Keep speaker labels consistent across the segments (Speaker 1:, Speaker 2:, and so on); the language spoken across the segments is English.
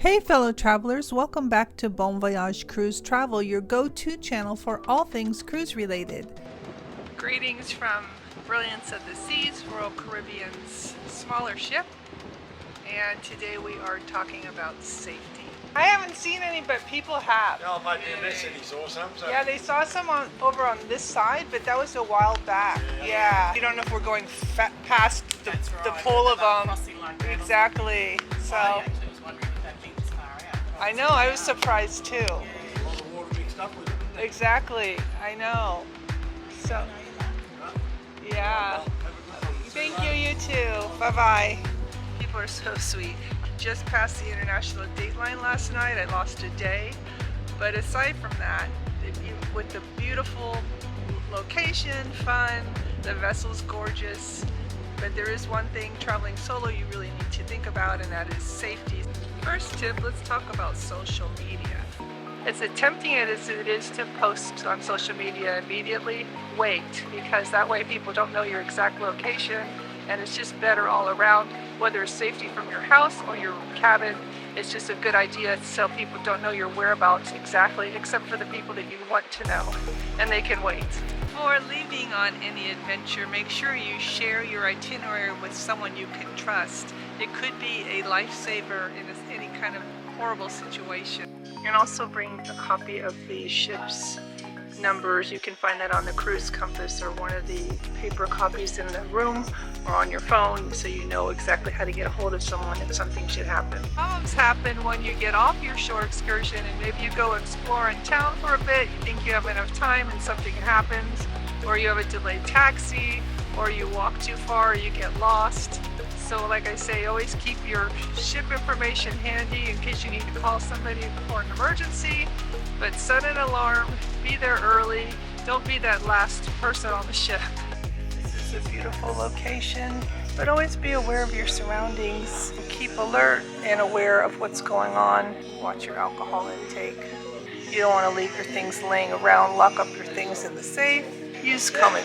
Speaker 1: Hey fellow travelers, welcome back to Bon Voyage Cruise Travel, your go-to channel for all things cruise related. Greetings from Brilliance of the Seas, Royal Caribbean's smaller ship, and today we are talking about safety. I haven't seen any, but people have.
Speaker 2: No, mate, they saw some. So.
Speaker 1: Yeah, they saw some over on this side, but that was a while back. Yeah. You don't know if we're going past the pole of them. Like exactly. So. I know, I was surprised too.
Speaker 2: A lot of water mixed up with it.
Speaker 1: Exactly, I know. So, yeah. Thank you, you too. Bye-bye. People are so sweet. Just passed the international date line last night. I lost a day. But aside from that, with the beautiful location, fun, the vessel's gorgeous. But there is one thing traveling solo you really need to think about, and that is safety. First tip, let's talk about social media. As tempting as it is to post on social media immediately, wait, because that way people don't know your exact location, and it's just better all around, whether it's safety from your house or your cabin. It's just a good idea so people don't know your whereabouts exactly, except for the people that you want to know, and they can wait. Before leaving on any adventure, make sure you share your itinerary with someone you can trust. It could be a lifesaver in any kind of horrible situation. And also bring a copy of the ship's numbers. You can find that on the cruise compass or one of the paper copies in the room or on your phone, so you know exactly how to get a hold of someone if something should happen. Problems happen when you get off your shore excursion and maybe you go explore in town for a bit, you think you have enough time and something happens, or you have a delayed taxi, or you walk too far, or you get lost. So like I say, always keep your ship information handy in case you need to call somebody for an emergency, but set an alarm, be there early, don't be that last person on the ship. This is a beautiful location, but always be aware of your surroundings. Keep alert and aware of what's going on. Watch your alcohol intake. You don't want to leave your things laying around. Lock up your things in the safe. Use common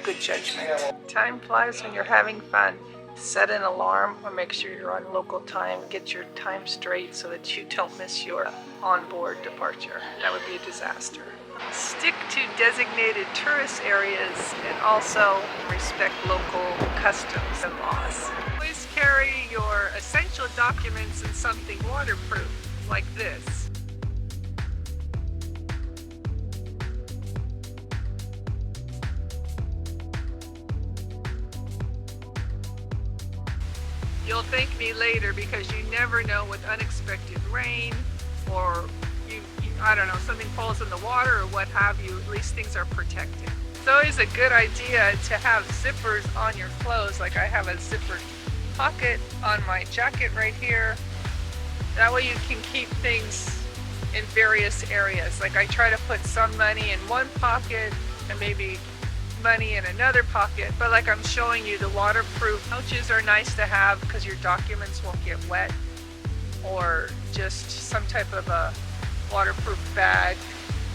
Speaker 1: good judgment. Time flies when you're having fun. Set an alarm or make sure you're on local time. Get your time straight so that you don't miss your onboard departure. That would be a disaster. Stick to designated tourist areas and also respect local customs and laws. Always carry your essential documents in something waterproof, like this. You'll thank me later because you never know with unexpected rain or I don't know, something falls in the water or what have you, at least things are protected. It's always a good idea to have zippers on your clothes, like I have a zippered pocket on my jacket right here. That way you can keep things in various areas. Like I try to put some money in one pocket and maybe money in another pocket, but like I'm showing you, the waterproof pouches are nice to have because your documents won't get wet, or just some type of a waterproof bag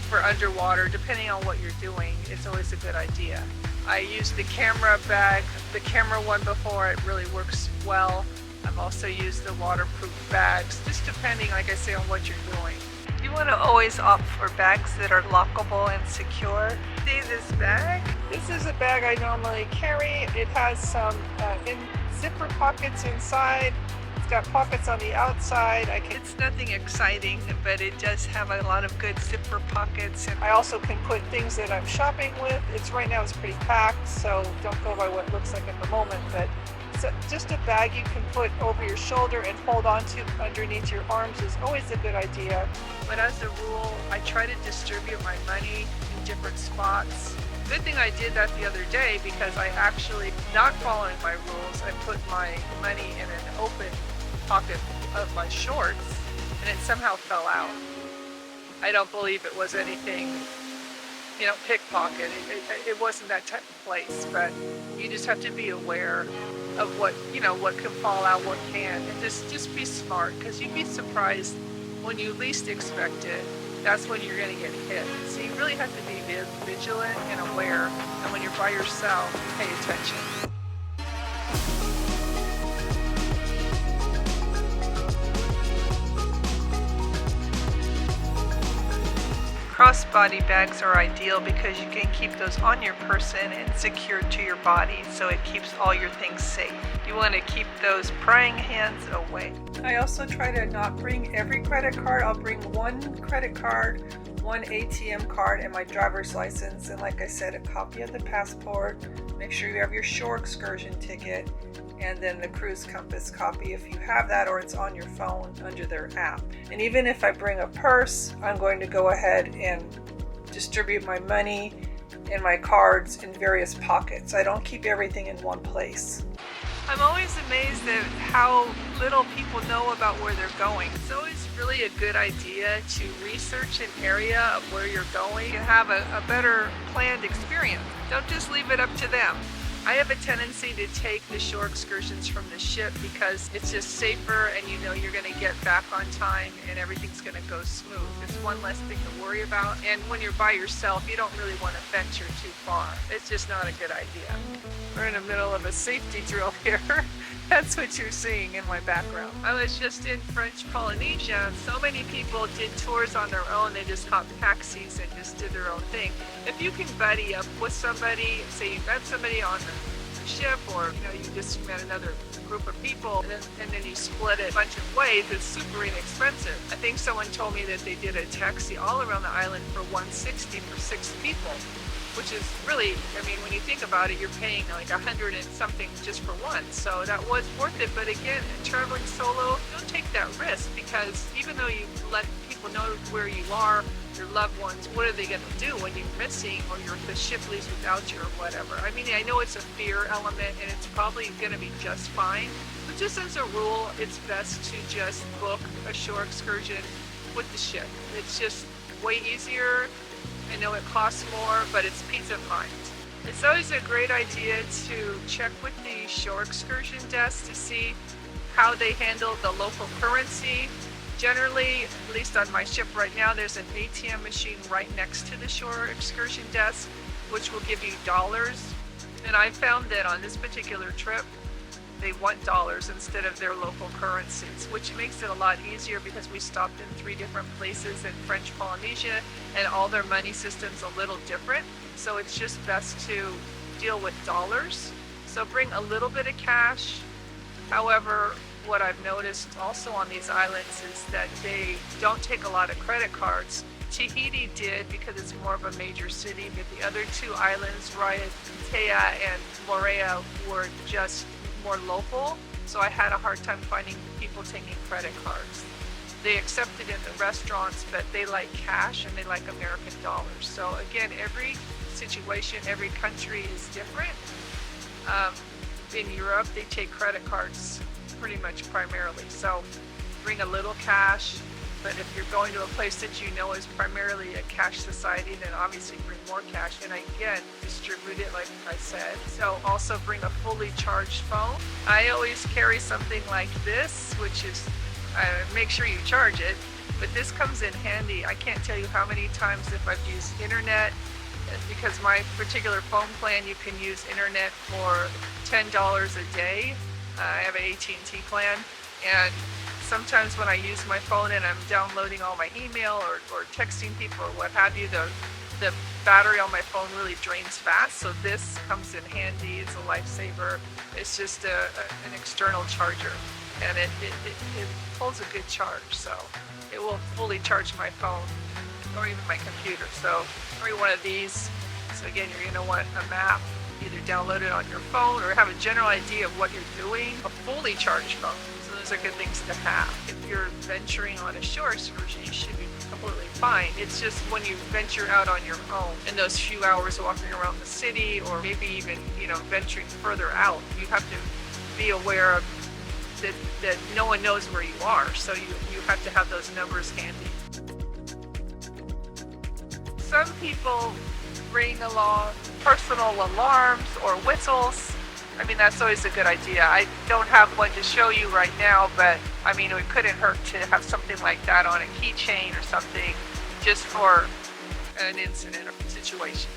Speaker 1: for underwater, depending on what you're doing. It's always a good idea. I used the camera bag, the camera one before, it really works well. I've also used the waterproof bags, just depending, like I say, on what you're doing. You want to always opt for bags that are lockable and secure. See this bag? This is a bag I normally carry. It has some zipper pockets inside. It's got pockets on the outside. It's nothing exciting, but it does have a lot of good zipper pockets. And I also can put things that I'm shopping with. Right now it's pretty packed, so don't go by what it looks like at the moment, but so just a bag you can put over your shoulder and hold on to underneath your arms is always a good idea. But as a rule, I try to distribute my money in different spots. Good thing I did that the other day because I actually, not following my rules, I put my money in an open pocket of my shorts and it somehow fell out. I don't believe it was anything, pickpocket. It wasn't that type of place, but you just have to be aware of what can fall out, what can, and just be smart, because you'd be surprised when you least expect it. That's when you're going to get hit. So you really have to be vigilant and aware, and when you're by yourself, pay attention. Crossbody bags are ideal because you can keep those on your person and secured to your body, so it keeps all your things safe. You want to keep those prying hands away. I also try to not bring every credit card. I'll bring one credit card, one ATM card, and my driver's license, and like I said, a copy of the passport. Make sure you have your shore excursion ticket, and then the cruise compass copy if you have that, or it's on your phone under their app. And even if I bring a purse, I'm going to go ahead and distribute my money and my cards in various pockets. I don't keep everything in one place. I'm always amazed at how little people know about where they're going. It's always really a good idea to research an area of where you're going and have a better planned experience. Don't just leave it up to them. I have a tendency to take the shore excursions from the ship because it's just safer, and you know you're going to get back on time and everything's going to go smooth. It's one less thing to worry about, and when you're by yourself, you don't really want to venture too far. It's just not a good idea. We're in the middle of a safety drill here. That's what you're seeing in my background. I was just in French Polynesia. So many people did tours on their own. They just hopped taxis and just did their own thing. If you can buddy up with somebody, say you met somebody on the ship, or you just met another group of people, and then you split it a bunch of ways, it's super inexpensive. I think someone told me that they did a taxi all around the island for $160 for 6 people. Which is really, when you think about it, you're paying like $100 and something just for one. So that was worth it. But again, traveling solo, don't take that risk, because even though you let people know where you are, your loved ones, what are they going to do when you're missing, or the ship leaves without you or whatever? I know it's a fear element, and it's probably going to be just fine. But just as a rule, it's best to just book a shore excursion with the ship. It's just way easier. I know it costs more, but it's peace of mind. It's always a great idea to check with the shore excursion desk to see how they handle the local currency. Generally, at least on my ship right now, there's an ATM machine right next to the shore excursion desk, which will give you dollars. And I found that on this particular trip, they want dollars instead of their local currencies, which makes it a lot easier because we stopped in 3 different places in French Polynesia, and all their money system's a little different. So it's just best to deal with dollars. So bring a little bit of cash. However, what I've noticed also on these islands is that they don't take a lot of credit cards. Tahiti did, because it's more of a major city, but the other 2 islands, Raiatea and Moorea, were just more local, so I had a hard time finding people taking credit cards. They accept it in the restaurants, but they like cash and they like American dollars. So again, every situation, every country is different. In Europe, they take credit cards pretty much primarily, so bring a little cash. But if you're going to a place that you know is primarily a cash society, then obviously bring more cash. And again, distribute it like I said. So also bring a fully charged phone. I always carry something like this, which is, make sure you charge it. But this comes in handy. I can't tell you how many times if I've used internet, because my particular phone plan, you can use internet for $10 a day. I have an AT&T plan. And sometimes when I use my phone and I'm downloading all my email or texting people or what have you, the battery on my phone really drains fast. So this comes in handy. It's a lifesaver. It's just an external charger, and it holds a good charge. So it will fully charge my phone or even my computer. So every one of these. So again, you're going to want a map. Either download it on your phone or have a general idea of what you're doing. A fully charged phone. Those are good things to have. If you're venturing on a shore excursion, you should be completely fine. It's just when you venture out on your own, in those few hours walking around the city, or maybe even venturing further out, you have to be aware of that no one knows where you are. So you have to have those numbers handy. Some people bring along personal alarms or whistles. That's always a good idea. I don't have one to show you right now, but it couldn't hurt to have something like that on a keychain or something, just for an incident or situation.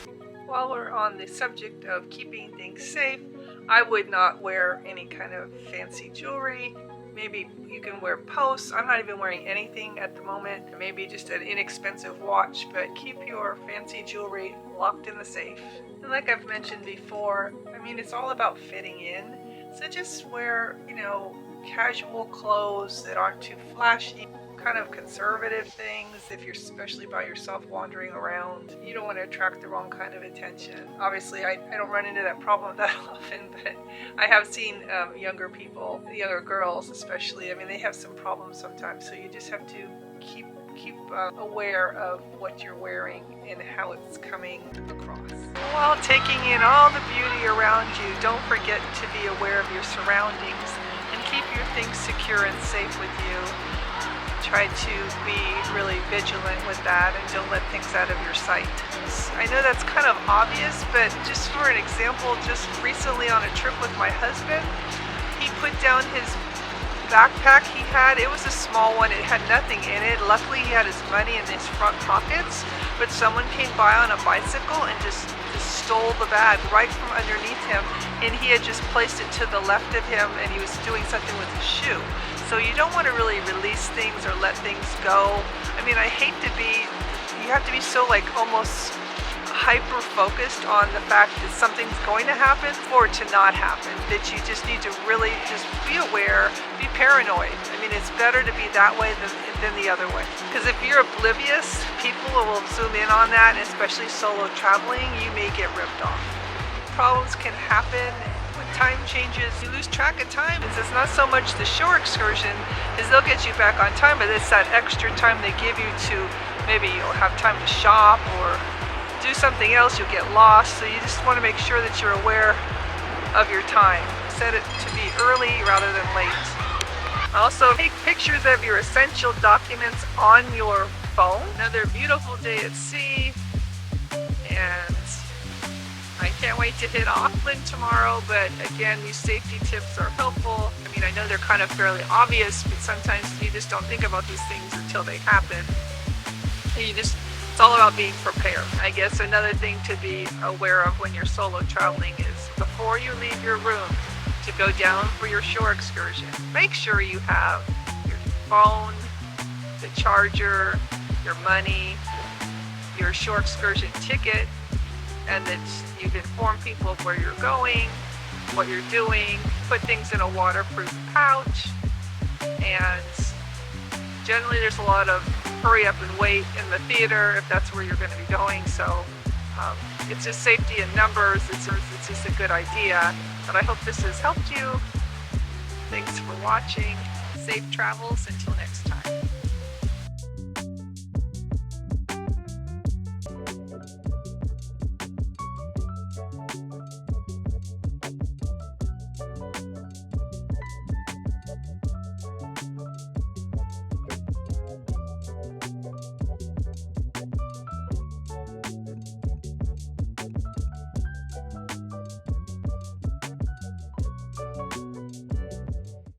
Speaker 1: While we're on the subject of keeping things safe, I would not wear any kind of fancy jewelry. Maybe you can wear posts. I'm not even wearing anything at the moment. Maybe just an inexpensive watch, but keep your fancy jewelry locked in the safe. And like I've mentioned before, I mean, it's all about fitting in. So just wear, you know, casual clothes that aren't too flashy, kind of conservative things if you're especially by yourself wandering around. You don't want to attract the wrong kind of attention. Obviously, I don't run into that problem that often, but I have seen younger people, younger girls especially, I mean, they have some problems sometimes, so you just have to keep aware of what you're wearing and how it's coming across. While taking in all the beauty around you, don't forget to be aware of your surroundings and keep your things secure and safe with you. Try to be really vigilant with that and don't let things out of your sight. I know that's kind of obvious, but just for an example, just recently on a trip with my husband, he put down his backpack he had. It was a small one, it had nothing in it. Luckily he had his money in his front pockets, but someone came by on a bicycle and just stole the bag right from underneath him, and he had just placed it to the left of him and he was doing something with his shoe. So you don't want to really release things or let things go. I mean, I hate to be, you have to be so like almost hyper focused on the fact that something's going to happen for it to not happen, that you just need to really just be aware, be paranoid. I mean, it's better to be that way than the other way, because if you're oblivious, people will zoom in on that, and especially solo traveling, you may get ripped off. Problems can happen when time changes. You lose track of time. It's not so much the shore excursion, is they'll get you back on time, but it's that extra time they give you to, maybe you'll have time to shop or do something else, you'll get lost. So you just want to make sure that you're aware of your time. Set it to be early rather than late. Also, take pictures of your essential documents on your phone. Another beautiful day at sea, and I can't wait to hit Auckland tomorrow, but again, these safety tips are helpful. I mean, I know they're kind of fairly obvious, but sometimes you just don't think about these things until they happen. And it's all about being prepared. I guess another thing to be aware of when you're solo traveling is before you leave your room to go down for your shore excursion, make sure you have your phone, the charger, your money, your shore excursion ticket, and that you've informed people of where you're going, what you're doing, put things in a waterproof pouch, and generally there's a lot of hurry up and wait in the theater if that's where you're going to be going, so it's just safety in numbers. It's just a good idea, but I hope this has helped you. Thanks for watching. Safe travels until next time.